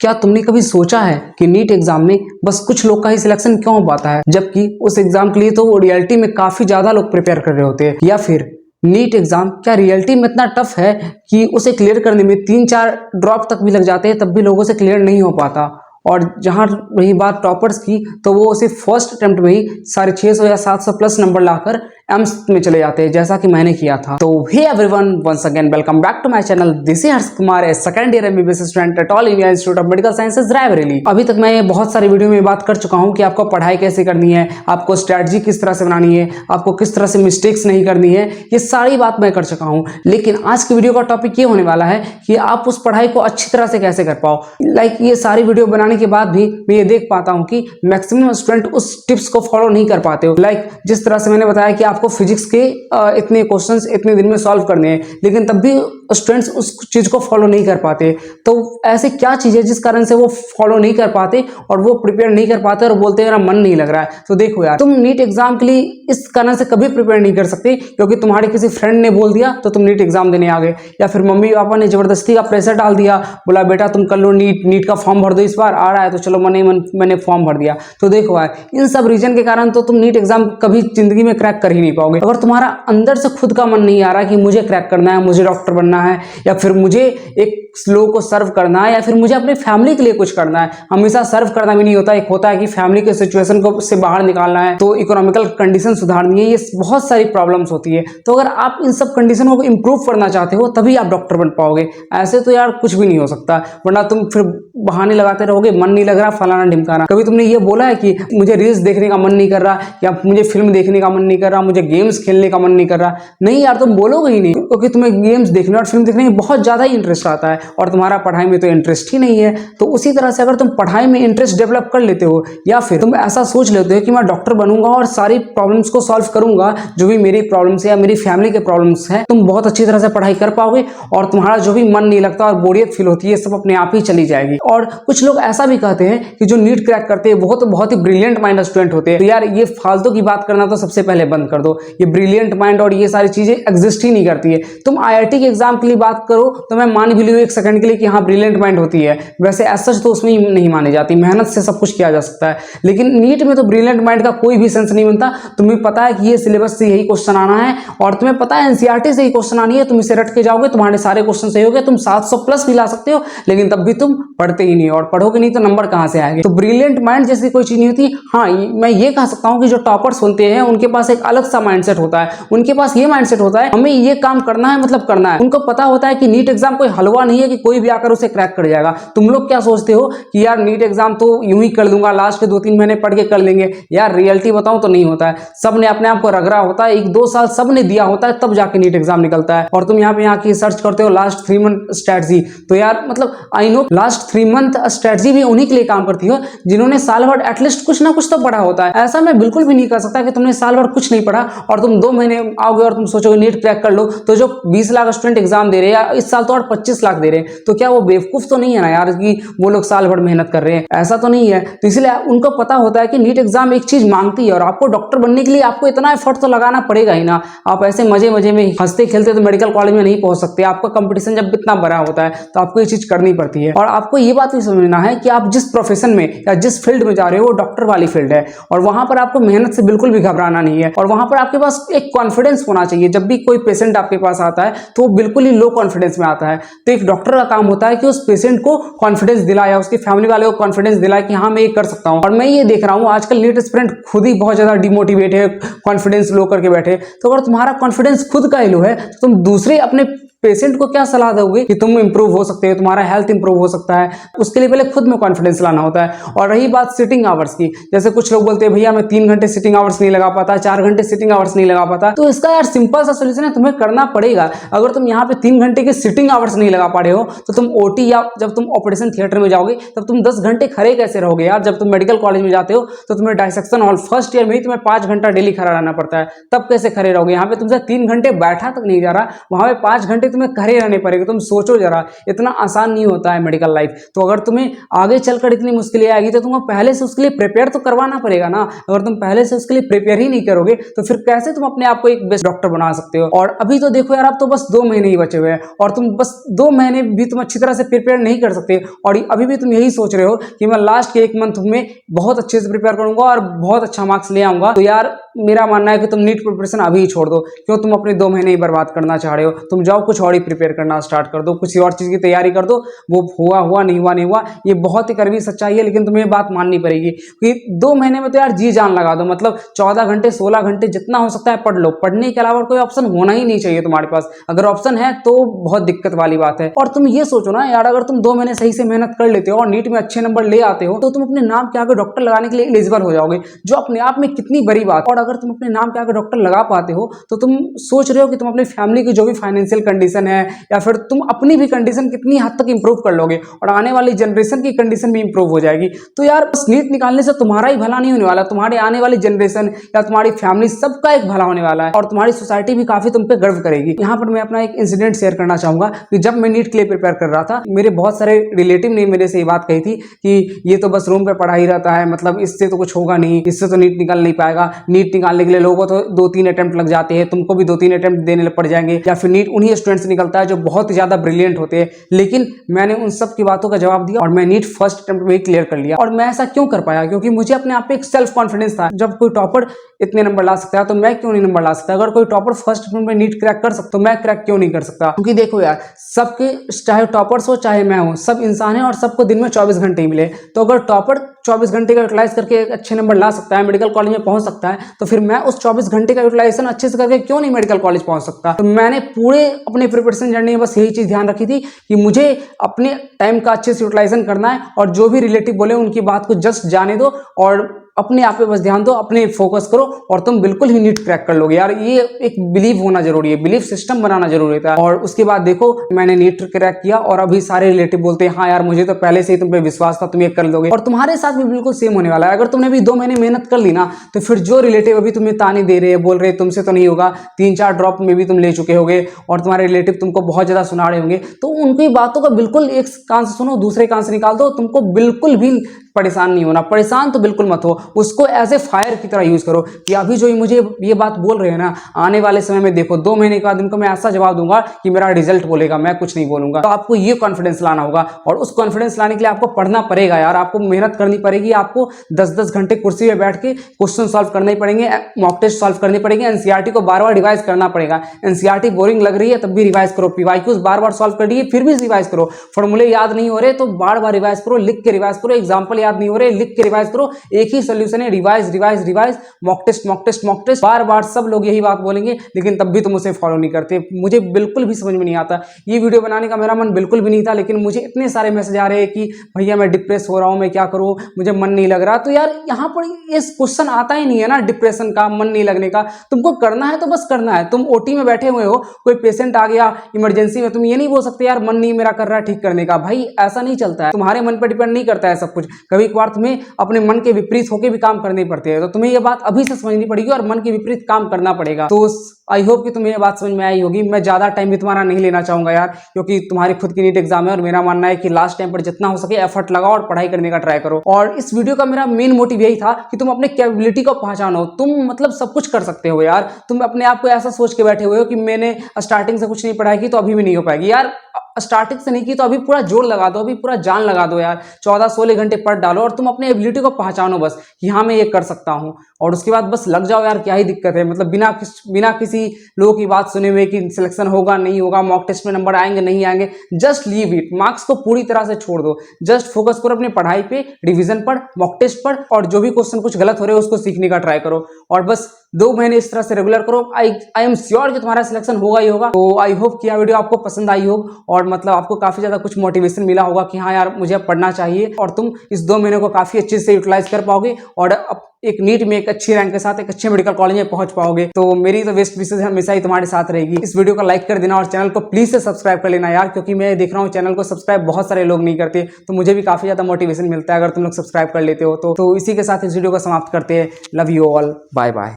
क्या तुमने कभी सोचा है कि नीट एग्जाम में बस कुछ लोग का ही सिलेक्शन क्यों हो पाता है, जबकि उस एग्जाम के लिए तो रियलिटी में काफी ज्यादा लोग प्रिपेयर कर रहे होते हैं। या फिर नीट एग्जाम क्या रियलिटी में इतना टफ है कि उसे क्लियर करने में 3-4 ड्रॉप तक भी लग जाते हैं, तब भी लोगों से क्लियर नहीं हो पाता। और जहां रही बात टॉपर्स की, तो वो उसे फर्स्ट अटेम्प्ट में ही 650 या 700 प्लस नंबर लाकर एम्स में चले जाते हैं, जैसा कि मैंने किया था। तो hey everyone, once again welcome back to my channel. This is Harsh Kumar, a second year MBBS student at All India Institute of Medical Sciences Raebareli. अभी तक मैं बहुत सारी वीडियो में बात कर चुका हूं कि आपको पढ़ाई कैसे करनी है, आपको स्ट्रेटजी किस तरह से बनानी है, आपको किस तरह से मिस्टेक्स नहीं करनी है, ये सारी बात मैं कर चुका हूं। लेकिन आज की वीडियो का टॉपिक ये होने वाला है कि आप उस पढ़ाई को अच्छी तरह से कैसे कर पाओ। ये सारी वीडियो बनाने के बाद भी मैं ये देख पाता हूं कि मैक्सिमम स्टूडेंट उस टिप्स को फॉलो नहीं कर पाते हो। जिस तरह से मैंने बताया कि आपको फिजिक्स के इतने क्वेश्चंस इतने दिन में सॉल्व करने हैं, लेकिन तब भी स्टूडेंट्स उस चीज को फॉलो नहीं कर पाते। तो ऐसे क्या चीज है जिस कारण से वो फॉलो नहीं कर पाते और वो प्रिपेयर नहीं कर पाते और बोलते हैं मेरा मन नहीं लग रहा है। तो देखो यार, तुम नीट एग्जाम के लिए इस कारण से कभी प्रिपेयर नहीं कर सकते क्योंकि तुम्हारे किसी फ्रेंड ने बोल दिया तो तुम नीट एग्जाम देने आ गए, या फिर मम्मी पापा ने जबरदस्ती का प्रेशर डाल दिया, बोला बेटा तुम कर लो नीट का फॉर्म भर दो, इस बार आ रहा है तो चलो मैंने फॉर्म भर दिया। तो देखो यार, इन सब रीजन के कारण तो तुम नीट एग्जाम कभी जिंदगी में क्रैक कर ही नहीं पाओगे। अगर तुम्हारा अंदर से खुद का मन नहीं आ रहा कि मुझे क्रैक करना है, मुझे डॉक्टर बनना है, या फिर मुझे एक लोगों को सर्व करना है, या फिर मुझे अपनी फैमिली के लिए कुछ करना है। हमेशा सर्व करना भी नहीं होता, एक होता है कि फैमिली के सिचुएशन को से बाहर निकालना है, तो इकोनॉमिकल कंडीशन सुधारनी है, ये बहुत सारी प्रॉब्लम्स होती है। तो अगर आप इन सब कंडीशनों को इंप्रूव करना चाहते हो तभी आप डॉक्टर बन पाओगे। ऐसे तो यार कुछ भी नहीं हो सकता, वरना तुम फिर बहाने लगाते रहोगे, मन नहीं लग रहा, फलाना ढिमकाना। कभी तुमने ये बोला है कि मुझे रील्स देखने का मन नहीं कर रहा, या मुझे फिल्म देखने का मन नहीं कर रहा, मुझे गेम्स खेलने का मन नहीं कर रहा? नहीं यार, तुम बोलोगे ही नहीं, क्योंकि तुम्हें गेम्स देखने और फिल्म देखने में बहुत ज्यादा ही इंटरेस्ट आता है और तुम्हारा पढ़ाई में तो इंटरेस्ट ही नहीं है। तो उसी तरह से अगर तुम पढ़ाई में इंटरेस्ट डेवलप कर लेते हो, या फिर तुम ऐसा सोच लेते हो कि मैं डॉक्टर बनूंगा और सारी प्रॉब्लम्स को सॉल्व करूंगा, जो भी मेरी प्रॉब्लम्स है या मेरी फैमिली के प्रॉब्लम्स है, तुम बहुत अच्छी तरह से पढ़ाई कर पाओगे और तुम्हारा जो भी मन नहीं लगता और बोरियत फील होती है, सब अपने आप ही चली जाएगी। और कुछ लोग ऐसा भी कहते हैं कि जो नीट क्रैक करते हैं वो तो बहुत ही ब्रिलियंट माइंड स्टूडेंट होते हैं। तो यार, ये फालतू की बात करना तो सबसे पहले बंद कर दो। ये ब्रिलियंट माइंड और ये सारी चीजें एग्जिस्ट ही नहीं करती है। तुम आईआईटी के एग्जाम के लिए बात करो तो मैं मान भी लूं एक सेकंड के लिए कि हाँ ब्रिलियंट माइंड होती है, वैसे एज सच तो उसमें नहीं मानी जाती, मेहनत से सब कुछ किया जा सकता है। लेकिन नीट में तो ब्रिलियंट माइंड का कोई भी सेंस नहीं बनता। तुम्हें पता है कि ये सिलेबस से यही क्वेश्चन आना है और तुम्हें पता है एनसीईआरटी से ही क्वेश्चन आनी है, तुम इसे रट के जाओगे, तुम्हारे सारे क्वेश्चन सही हो गए, तुम 700 प्लस भी ला सकते हो, लेकिन तब भी तुम पढ़ते ही नहीं, और पढ़ोगे नहीं तो नंबर कहां से आएंगे। तो ब्रिलियंट माइंड जैसी कोई चीज नहीं होती। हाँ, मैं ये कह सकता हूं कि जो टॉपर्स होते हैं उनके पास एक अलग सा माइंडसेट होता है। उनके पास ये माइंडसेट होता है हमें ये काम करना है, मतलब करना है। उनको पता होता है कि नीट एग्जाम कोई हलवा नहीं है कि कोई भी आकर उसे क्रैक कर जाएगा। तुम लोग क्या सोचते हो कि यार नीट एग्जाम तो यूं ही कर दूंगा, लास्ट के 2-3 महीने पढ़ के कर लेंगे। यार रियलिटी बताऊं तो नहीं होता है। सब ने अपने आप को रगड़ा होता है, 1-2 साल सब ने दिया होता है, तब जाके नीट एग्जाम निकलता है। और तुम यहाँ पे आके सर्च करते हो लास्ट 3 मंथ स्ट्रेटजी। तो यार मतलब I know last 3 month strategy भी उन्हीं के लिए काम करती हो जिन्होंने साल भर एटलीस्ट कुछ ना कुछ तो पढ़ा होता है। ऐसा मैं बिल्कुल भी नहीं कर सकता कि तुमने साल भर कुछ नहीं पढ़ा और तुम 2 महीने आओगे और तुम सोचोगे नीट क्रैक कर लो। तो जो 20 लाख स्टूडेंट एग्जाम दे रहे हैं, या इस साल तो और 25 लाख दे रहे हैं, तो क्या वो बेवकूफ तो नहीं है ना यार कि वो लोग साल भर मेहनत कर रहे हैं? ऐसा तो नहीं है। तो इसलिए उनको पता होता है कि नीट एग्जाम एक चीज मांगती है और आपको डॉक्टर बनने के लिए आपको इतना एफर्ट तो लगाना पड़ेगा ही ना। आप ऐसे मजे मजे में हंसते खेलते तो मेडिकल कॉलेज में नहीं पहुंच सकते। आपका कंपटीशन जब इतना बड़ा होता है तो आपको ये चीज करनी पड़ती है। और आपको ये बात भी समझना है कि आप जिस प्रोफेशन में या जिस फील्ड में जा रहे हो वो डॉक्टर वाली फील्ड है, और वहां पर आपको मेहनत से बिल्कुल भी घबराना नहीं है। और वहां पर आपके पास एक कॉन्फिडेंस होना चाहिए। जब भी कोई पेशेंट आपके पास आता है तो वो बिल्कुल ही लो कॉन्फिडेंस में आता है। तो एक डॉक्टर का काम होता है कि उस पेशेंट को कॉन्फिडेंस दिलाया, उसकी फैमिली वाले को कॉन्फिडेंस दिलाया कि हाँ मैं ये कर सकता हूँ। और मैं ये देख रहा हूँ आजकल नीट स्टूडेंट खुद ही बहुत ज्यादा डिमोटिवेट है, कॉन्फिडेंस लो करके बैठे। तो अगर तुम्हारा कॉन्फिडेंस खुद का ही लो है तो तुम दूसरे अपने पेशेंट को क्या सलाह दोगे कि तुम इंप्रूव हो सकते हो, तुम्हारा हेल्थ इंप्रूव हो सकता है? उसके लिए पहले खुद में कॉन्फिडेंस लाना होता है। और रही बात सिटिंग आवर्स की, जैसे कुछ लोग बोलते हैं भैया मैं 3 घंटे सिटिंग आवर्स नहीं लगा पाता, 4 घंटे सिटिंग आवर्स नहीं लगा पाता। तो इसका यार सिंपल सा सोल्यूशन है, तुम्हें करना पड़ेगा। अगर तुम यहाँ पे 3 घंटे के सिटिंग आवर्स नहीं लगा पा रहे हो तो तुम ओटी या जब तुम ऑपरेशन थिएटर में जाओगे तब तुम 10 घंटे खड़े कैसे रहोगे यार? जब तुम मेडिकल कॉलेज में जाते हो तो तुम्हें डायसेक्शन हॉल फर्स्ट ईयर में ही तुम्हें 5 घंटा डेली खड़ा रहना पड़ता है, तब कैसे खड़े रहोगे? यहाँ पे तुमसे 3 घंटे बैठा तक नहीं जा रहा, वहां पे 5 घंटे तुम्हें करे रहने पड़ेगा। तुम सोचो जरा, इतना आसान नहीं होता है मेडिकल लाइफ। तो अगर तुम्हें आगे चलकर इतनी मुश्किलें आएगी तो तुमको पहले से उसके लिए प्रिपेयर तो करवाना पड़ेगा ना। अगर तुम पहले से उसके लिए प्रिपेयर ही नहीं करोगे तो फिर कैसे तुम अपने आप को एक बेस्ट डॉक्टर बना सकते हो। और अभी तो देखो यार, अब तो बस 2 महीने ही बचे हुए हैं और तुम बस 2 महीने भी तुम अच्छी तरह से प्रिपेयर नहीं कर सकते। और अभी भी तुम यही सोच रहे हो कि मैं लास्ट के 1 मंथ में बहुत अच्छे से प्रिपेयर करूंगा और बहुत अच्छा मार्क्स ले आऊंगा। तो यार मेरा मानना है कि तुम नीट प्रिपरेशन अभी ही छोड़ दो। क्यों तुम अपने 2 महीने ही बर्बाद करना चाह रहे हो? तुम जाओ कुछ और ही प्रिपेयर करना स्टार्ट कर दो, किसी और चीज की तैयारी कर दो। वो हुआ हुआ, नहीं हुआ नहीं हुआ, ये बहुत ही कड़वी सच्चाई है, लेकिन तुम्हें बात माननी पड़ेगी कि 2 महीने में तो यार जी जान लगा दो। मतलब 14 घंटे 16 घंटे जितना हो सकता है पढ़ लो। पढ़ने के अलावा कोई ऑप्शन होना ही नहीं चाहिए तुम्हारे पास। अगर ऑप्शन है तो बहुत दिक्कत वाली बात है। और तुम ये सोचो ना यार, अगर तुम 2 महीने सही से मेहनत कर लेते हो और नीट में अच्छे नंबर ले आते हो तो तुम अपने नाम के आगे डॉक्टर लगाने के लिए एलिजिबल हो जाओगे, जो अपने आप में कितनी बड़ी बात। और अगर तुम अपने नाम के आगे डॉक्टर लगा पाते हो तो तुम सोच रहे हो कि तुम अपनी फैमिली की जो भी फाइनेंशियल कंडीशन है या फिर तुम अपनी भी कंडीशन कितनी हद तक इंप्रूव कर लोगे और आने वाली जनरेशन की कंडीशन भी इंप्रूव हो जाएगी। तो यार बस नीट निकालने से तुम्हारा ही भला नहीं होने वाला, तुम्हारे आने वाली जनरेशन या तुम्हारी फैमिली सबका एक भला होने वाला है और तुम्हारी सोसाइटी भी काफी तुम पे गर्व करेगी। यहाँ पर मैं अपना एक इंसिडेंट शेयर करना चाहूंगा कि जब मैं नीट के लिए प्रिपेयर कर रहा था, मेरे बहुत सारे रिलेटिव ने मेरे से ये बात कही थी कि ये तो बस रूम पे पढ़ा ही रहता है, मतलब इससे तो कुछ होगा नहीं, इससे तो नीट निकाल नहीं पाएगा। नीट निकालने के लिए लोगों को तो 2-3 अटेम्प्ट लग जाते हैं, तुमको भी 2-3 अटेम्प्ट देने पड़ जाएंगे। या फिर नीट उन्हीं स्टूडेंट्स से निकलता है जो बहुत ज्यादा ब्रिलियंट होते हैं। लेकिन मैंने उन सब की बातों का जवाब दिया और मैं नीट फर्स्ट अटेम्प्ट में ही क्लियर कर लिया। और मैं ऐसा क्यों कर पाया? क्योंकि मुझे अपने आप पे एक सेल्फ कॉन्फिडेंस था। जब कोई टॉपर इतने नंबर ला सकता है तो मैं क्यों नहीं नंबर ला सकता? अगर कोई टॉपर फर्स्ट अटेम्प्ट में नीट क्रैक कर सकता तो मैं क्रैक क्यों नहीं कर सकता? क्योंकि देखो यार, सबके, चाहे टॉपर्स हो चाहे मैं हूं, सब इंसान है और सबको दिन में 24 घंटे ही मिले। तो अगर टॉपर 24 घंटे का यूटिलाइज करके अच्छे नंबर ला सकता है, मेडिकल कॉलेज में पहुंच सकता है, तो फिर मैं उस 24 घंटे का यूटिलाइजेशन अच्छे से करके क्यों नहीं मेडिकल कॉलेज पहुंच सकता? तो मैंने पूरे अपने प्रिपरेशन जर्नी में बस यही चीज ध्यान रखी थी कि मुझे अपने टाइम का अच्छे से यूटिलाइजेशन करना है और जो भी रिलेटिव बोले उनकी बात को जस्ट जाने दो और अपने आप पे बस ध्यान दो, अपने फोकस करो और तुम बिल्कुल ही नीट क्रैक कर लोगे। यार ये एक बिलीव होना जरूरी है, बिलीव सिस्टम बनाना जरूरी था। और उसके बाद देखो मैंने नीट क्रैक किया और अभी सारे रिलेटिव बोलते हैं हाँ यार मुझे तो पहले से ही तुम पे विश्वास था, तुम ये कर लोगे। और तुम्हारे साथ भी बिल्कुल सेम होने वाला है। अगर तुमने भी 2 महीने मेहनत कर ली ना तो फिर जो रिलेटिव अभी तुम्हें ताने दे रहे हैं, बोल रहे तुमसे तो नहीं होगा, 3-4 ड्रॉप में भी तुम ले चुके होगे और तुम्हारे रिलेटिव तुमको बहुत ज्यादा सुना रहे होंगे, तो उनकी बातों का बिल्कुल एक कान से सुनो दूसरे कान से निकाल दो। तुमको बिल्कुल भी परेशान नहीं होना, परेशान तो बिल्कुल मत हो, उसको एज ए फायर की तरह यूज करो कि अभी जो मुझे ये बात बोल रहे हैं ना, आने वाले समय में देखो 2 महीने के बाद इनको मैं ऐसा जवाब दूंगा कि मेरा रिजल्ट बोलेगा, मैं कुछ नहीं बोलूंगा। तो आपको ये कॉन्फिडेंस लाना होगा और उस कॉन्फिडेंस लाने के लिए आपको पढ़ना पड़ेगा यार, आपको मेहनत करनी पड़ेगी। आपको 10-10 घंटे कुर्सी पे बैठ के क्वेश्चन सॉल्व करने पड़ेंगे, मॉक टेस्ट सॉल्व करने पड़ेंगे, एनसीईआरटी को बार बार रिवाइज करना पड़ेगा। एनसीईआरटी बोरिंग लग रही है तब भी रिवाइज करो, पीवाईक्यूज बार बार सॉल्व कर लिए फिर भी रिवाइज करो, फॉर्मूले याद नहीं हो रहे तो बार बार रिवाइज करो, लिख के रिवाइज करो, एग्जाम्पल याद नहीं हो रहे लिख के रिवाइज करो। एक ही सोल्यूशन है, revise revise revise, mock test mock test mock test. बार बार सब लोग यही बात बोलेंगे लेकिन तब भी तुम उसे फॉलो नहीं करते। मुझे बिल्कुल भी समझ में नहीं आता। ये वीडियो बनाने का मेरा मन बिल्कुल भी नहीं था, लेकिन मुझे इतने सारे मैसेज आ रहे हैं कि भैया मैं डिप्रेस हो रहा हूं, मैं क्या करूं, मुझे मन नहीं लग रहा। तो यार यहाँ पर ये क्वेश्चन आता ही नहीं है ना डिप्रेशन का, मन नहीं लगने का। तुमको करना है तो बस करना है। तुम ओटी में बैठे हुए हो, कोई पेशेंट आ गया इमरजेंसी में, तुम ये नहीं बोल सकते यार मन नहीं मेरा कर रहा है ठीक करने का। भाई ऐसा नहीं चलता है, तुम्हारे मन पर डिपेंड नहीं करता है सब कुछ। कभी कभार तुम्हें अपने मन के विपरीत होकर भी काम करने पड़ते हैं। तो तुम्हें यह बात अभी से समझनी पड़ेगी और मन के विपरीत काम करना पड़ेगा। तो आई होप कि तुम्हें यह बात समझ में आई होगी। मैं ज्यादा टाइम भी तुम्हारा नहीं लेना चाहूंगा यार, क्योंकि तुम्हारी खुद की नीट एग्जाम है और मेरा मानना है कि लास्ट टाइम पर जितना हो सके एफर्ट लगाओ और पढ़ाई करने का ट्राई करो। और इस वीडियो का मेरा मेन मोटिव यही था कि तुम अपने कैपेबिलिटी को पहचानो। तुम मतलब सब कुछ कर सकते हो यार। तुम अपने आप को ऐसा सोच के बैठे हुए हो कि मैंने स्टार्टिंग से कुछ नहीं पढ़ाई की तो अभी भी नहीं हो पाएगी। यार स्टार्टिंग से नहीं की तो अभी पूरा जोर लगा दो, अभी पूरा जान लगा दो यार। 14-16 घंटे पढ़ डालो और तुम अपने एबिलिटी को पहचानो बस कि हाँ मैं ये कर सकता हूँ। और उसके बाद बस लग जाओ यार, क्या ही दिक्कत है। मतलब बिना किसी लोगों की बात सुने हुए कि सिलेक्शन होगा नहीं होगा, मॉक टेस्ट में नंबर आएंगे नहीं आएंगे, जस्ट लीव इट। मार्क्स को पूरी तरह से छोड़ दो, जस्ट फोकस करो अपनी पढ़ाई पे, रिविजन पढ़, मॉक टेस्ट पढ़ और जो भी क्वेश्चन कुछ गलत हो रहे हो उसको सीखने का ट्राई करो। और बस 2 महीने इस तरह से रेगुलर करो। आई एम श्योर कि तुम्हारा सिलेक्शन होगा ही होगा। तो आई होप कि यह वीडियो आपको पसंद आई हो और मतलब आपको काफी ज्यादा कुछ मोटिवेशन मिला होगा कि हाँ यार मुझे पढ़ना चाहिए और तुम इस 2 महीने को काफी अच्छे से यूटिलाइज कर पाओगे और एक नीट में एक अच्छी रैंक के साथ एक अच्छे मेडिकल कॉलेज में पहुंच पाओगे। तो मेरी तो बेस्ट विशेष हमेशा ही तुम्हारे साथ रहेगी। इस वीडियो को लाइक कर देना और चैनल को प्लीज से सब्सक्राइब कर लेना यार, क्योंकि मैं देख रहा हूँ चैनल को सब्सक्राइब बहुत सारे लोग नहीं करते। तो मुझे भी काफी ज्यादा मोटिवेशन मिलता है अगर तुम लोग सब्सक्राइब कर लेते हो। तो इसी के साथ इस वीडियो को समाप्त करते हैं। Love you all, bye bye.